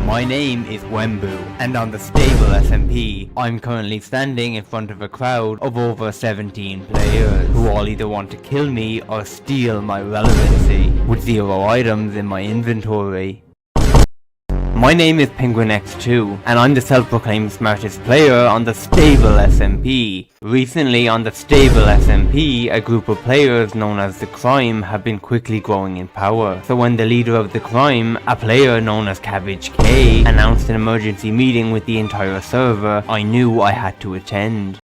My name is Wembu, and on the stable SMP, I'm currently standing in front of a crowd of over 17 players, who all either want to kill me or steal my relevancy, with 0 items in my inventory. My name is Penguin X2, and I'm the self-proclaimed smartest player on the stable SMP. Recently on the stable SMP, a group of players known as the Crime have been quickly growing in power. So when the leader of the Crime, a player known as Cabbage K, announced an emergency meeting with the entire server, I knew I had to attend.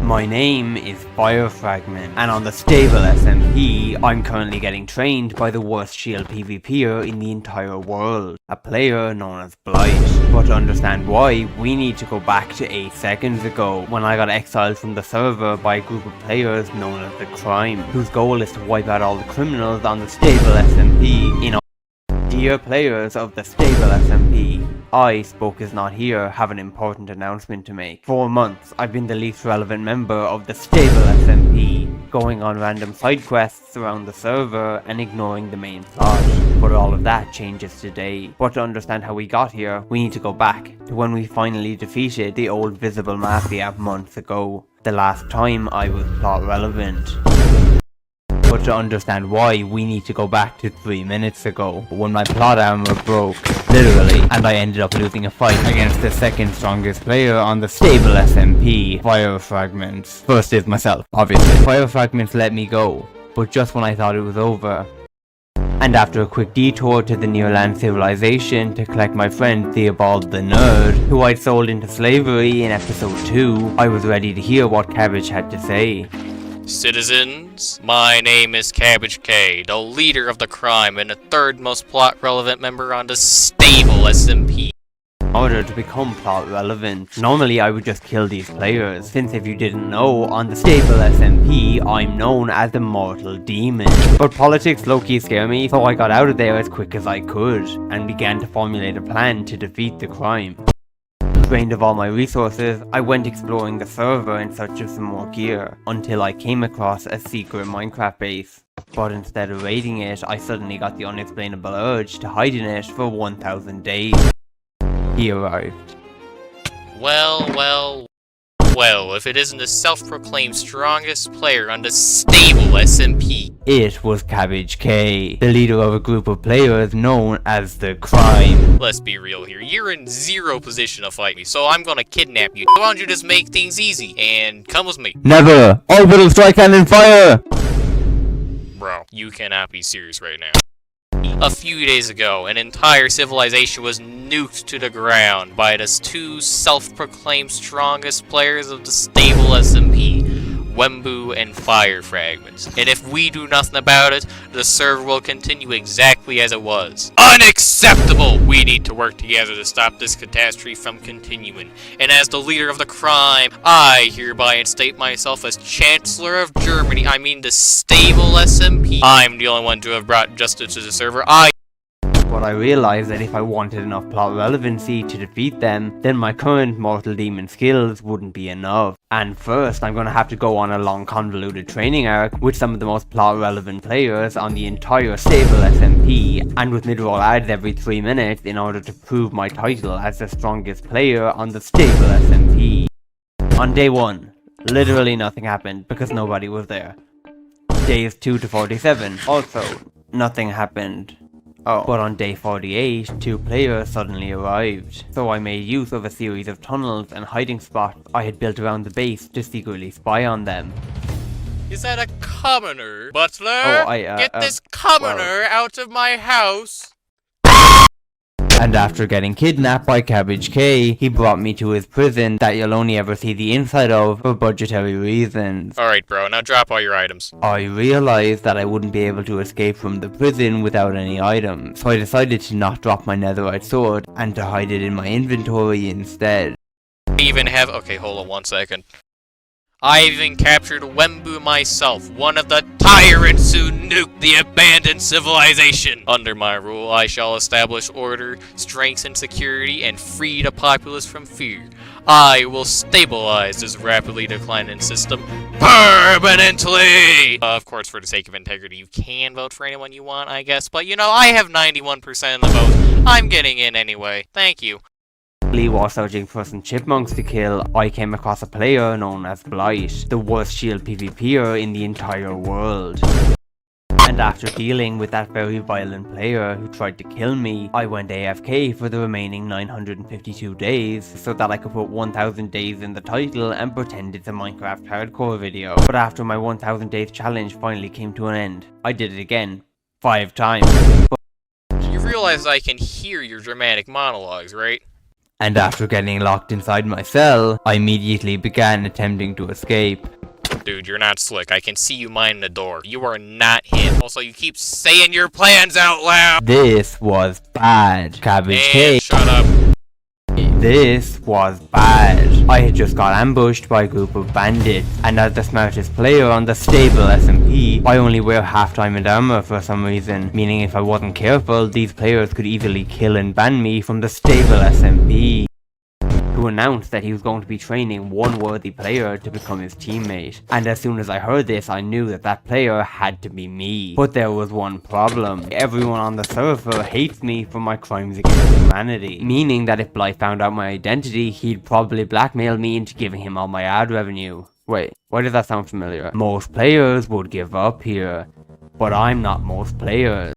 My name is Fire Fragment, and on the stable SMP, I'm currently getting trained by the worst shield PvPer in the entire world, a player known as Blight. But to understand why, we need to go back to 8 seconds ago, when I got exiled from the server by a group of players known as the Crime, whose goal is to wipe out all the criminals on the stable SMP. Dear players of the stable SMP, I, Spoke is not here, have an important announcement to make. For months, I've been the least relevant member of the stable SMP, going on random side quests around the server and ignoring the main plot. But all of that changes today. But to understand how we got here, we need to go back to when we finally defeated the old Visible Mafia months ago, the last time I was plot relevant. But to understand why, we need to go back to 3 minutes ago, when my plot armor broke, literally, and I ended up losing a fight against the second strongest player on the stable SMP, Fire Fragments. First is myself, obviously. Fire Fragments let me go, but just when I thought it was over. And after a quick detour to the near-land civilization to collect my friend Theobald the Nerd, who I'd sold into slavery in episode 2, I was ready to hear what Cabbage had to say. Citizens, my name is Cabbage K, the leader of the Crime and the 3rd most plot relevant member on the stable SMP. In order to become plot relevant, normally I would just kill these players, since if you didn't know, on the stable SMP, I'm known as the Mortal Demon. But politics low-key scare me, so I got out of there as quick as I could, and began to formulate a plan to defeat the Crime. Drained of all my resources, I went exploring the server in search of some more gear, until I came across a secret Minecraft base. But instead of raiding it, I suddenly got the unexplainable urge to hide in it for 1000 days. He arrived. Well, if it isn't the self-proclaimed strongest player on the stable SMP. It was Cabbage K, the leader of a group of players known as the Crime. Let's be real here, you're in 0 position to fight me, so I'm gonna kidnap you. Why don't you just make things easy, and come with me? Never! Orbital strike and fire! Bro, you cannot be serious right now. A few days ago, an entire civilization was nuked to the ground by the 2 self-proclaimed strongest players of the stable SMP, Wembu and Fire Fragments. And if we do nothing about it, the server will continue exactly as it was. Unacceptable! We need to work together to stop this catastrophe from continuing. And as the leader of the Crime, I hereby instate myself as Chancellor of Germany, I mean the stable SMP. I'm the only one to have brought justice to the server. But I realized that if I wanted enough plot relevancy to defeat them, then my current Mortal Demon skills wouldn't be enough. And first, I'm gonna have to go on a long convoluted training arc with some of the most plot relevant players on the entire stable SMP, and with mid-roll ads every 3 minutes in order to prove my title as the strongest player on the stable SMP. On day 1, literally nothing happened because nobody was there. Days 2 to 47, also, nothing happened. But on day 48, 2 players suddenly arrived, so I made use of a series of tunnels and hiding spots I had built around the base to secretly spy on them. Is that a commoner? Butler, get this commoner out of my house! And after getting kidnapped by Cabbage K, he brought me to his prison that you'll only ever see the inside of for budgetary reasons. Alright bro, now drop all your items. I realized that I wouldn't be able to escape from the prison without any items, so I decided to not drop my netherite sword and to hide it in my inventory instead. Okay, hold on 1 second. I even captured Wembu myself, one of the tyrants who nuked the abandoned civilization. Under my rule, I shall establish order, strength and security, and free the populace from fear. I will stabilize this rapidly declining system, permanently! Of course, for the sake of integrity, you can vote for anyone you want, I guess, but you know, I have 91% of the vote. I'm getting in anyway. Thank you. While searching for some chipmunks to kill, I came across a player known as Blight, the worst shield PvPer in the entire world. And after dealing with that very violent player who tried to kill me, I went AFK for the remaining 952 days so that I could put 1000 days in the title and pretend it's a Minecraft hardcore video. But after my 1000 days challenge finally came to an end, I did it again, 5 times. You realize I can hear your dramatic monologues, right? And after getting locked inside my cell, I immediately began attempting to escape. Dude, you're not slick. I can see you minding the door. You are not him. Also, you keep saying your plans out loud. This was bad. Cabbage cake. Shut up. This was bad. I had just got ambushed by a group of bandits, and as the smartest player on the stable SMP, I only wear half diamond armor for some reason, meaning if I wasn't careful, these players could easily kill and ban me from the stable SMP. Who announced that he was going to be training one worthy player to become his teammate. And as soon as I heard this, I knew that that player had to be me. But there was one problem. Everyone on the server hates me for my crimes against humanity. Meaning that if Blight found out my identity, he'd probably blackmail me into giving him all my ad revenue. Wait, why does that sound familiar? Most players would give up here. But I'm not most players.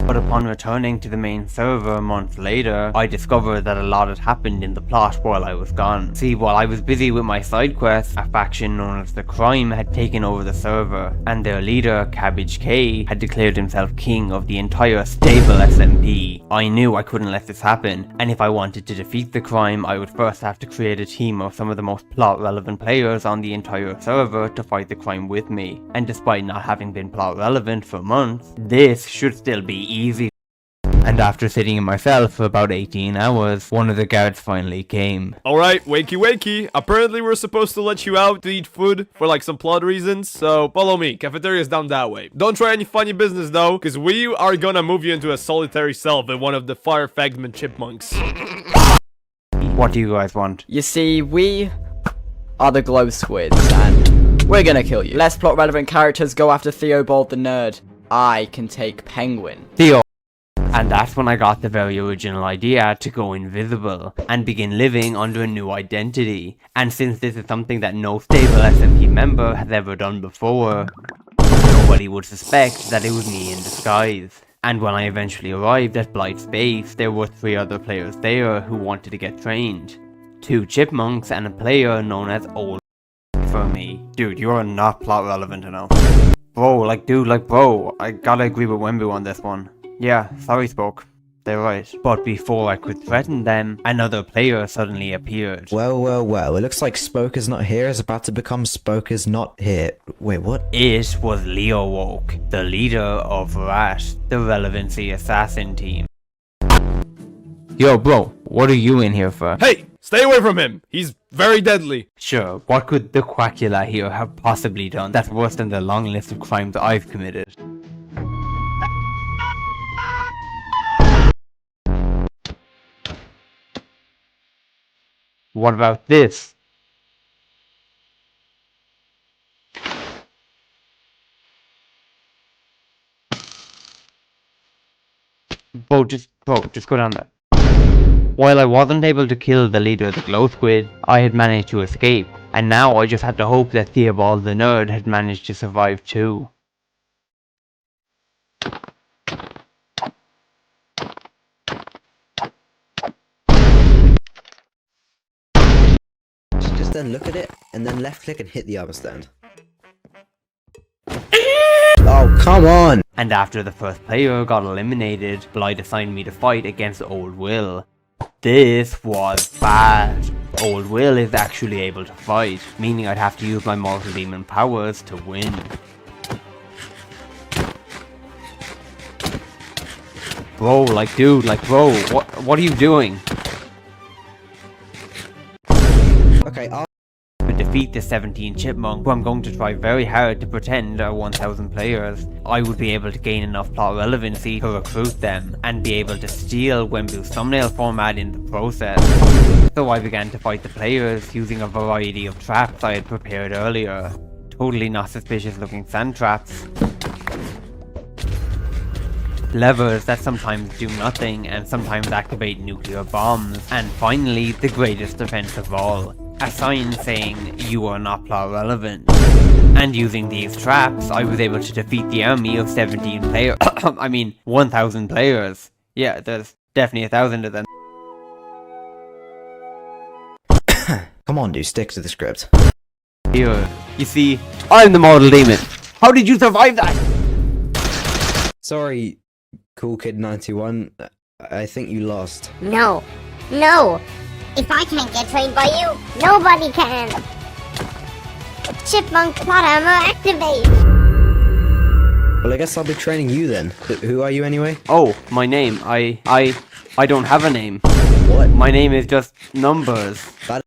But upon returning to the main server months later, I discovered that a lot had happened in the plot while I was gone. See, while I was busy with my side quests, a faction known as the Crime had taken over the server, and their leader, Cabbage K, had declared himself king of the entire stable SMP. I knew I couldn't let this happen, and if I wanted to defeat the Crime, I would first have to create a team of some of the most plot-relevant players on the entire server to fight the Crime with me. And despite not having been plot-relevant for months, this should still be easy. And after sitting in my cell for about 18 hours, one of the guards finally came. Alright, wakey wakey. Apparently we're supposed to let you out to eat food for like some plot reasons, so follow me. Cafeteria's down that way. Don't try any funny business though, because we are gonna move you into a solitary cell with one of the fire fragment chipmunks. What do you guys want? You see, we are the glow squids, and we're gonna kill you. Less plot relevant characters go after Theobald the nerd. I can take Penguin. Theo. And that's when I got the very original idea to go invisible and begin living under a new identity. And since this is something that no stable SMP member has ever done before, nobody would suspect that it was me in disguise. And when I eventually arrived at Blight's base, there were 3 other players there who wanted to get trained. 2 chipmunks and a player known as Old for me. Dude, you are not plot relevant enough. Bro, I gotta agree with Wembu on this one. Yeah, sorry Spoke. They're right. But before I could threaten them, another player suddenly appeared. Well, it looks like Spoke is not here is about to become Spoke is not here. Wait, what? It was Leo Woke, the leader of Rat, the relevancy assassin team. Yo bro, what are you in here for? Hey, stay away from him. He's very deadly. Sure, what could the Quackula here have possibly done that's worse than the long list of crimes I've committed? What about this? Bro, just go down there. While I wasn't able to kill the leader of the glow squid, I had managed to escape, and now I just had to hope that Theobald the nerd had managed to survive too. Just then look at it, and then left click and hit the armor stand. Oh, come on! And after the first player got eliminated, Blight assigned me to fight against Old Will. This was bad. Old Will is actually able to fight, meaning I'd have to use my Mortal Demon powers to win. Bro, bro, what are you doing? Okay, To defeat the 17 chipmunk, who I'm going to try very hard to pretend are 1000 players, I would be able to gain enough plot relevancy to recruit them, and be able to steal Wembu's thumbnail format in the process. So I began to fight the players using a variety of traps I had prepared earlier. totally not suspicious looking sand traps. Levers that sometimes do nothing and sometimes activate nuclear bombs. And finally, the greatest defense of all, a sign saying you are not plot relevant. And using these traps, I was able to defeat the army of 17 players. I mean, 1,000 players. Yeah, there's definitely 1,000 of them. Come on, dude, stick to the script. Here, you see, I'm the mortal demon. How did you survive that? Sorry, Cool Kid 91. I think you lost. No. No. If I can't get trained by you, nobody can. Chipmunk plot armor activate. Well, I guess I'll be training you then. Who are you anyway? Oh, my name. I don't have a name. What? My name is just Numbers. That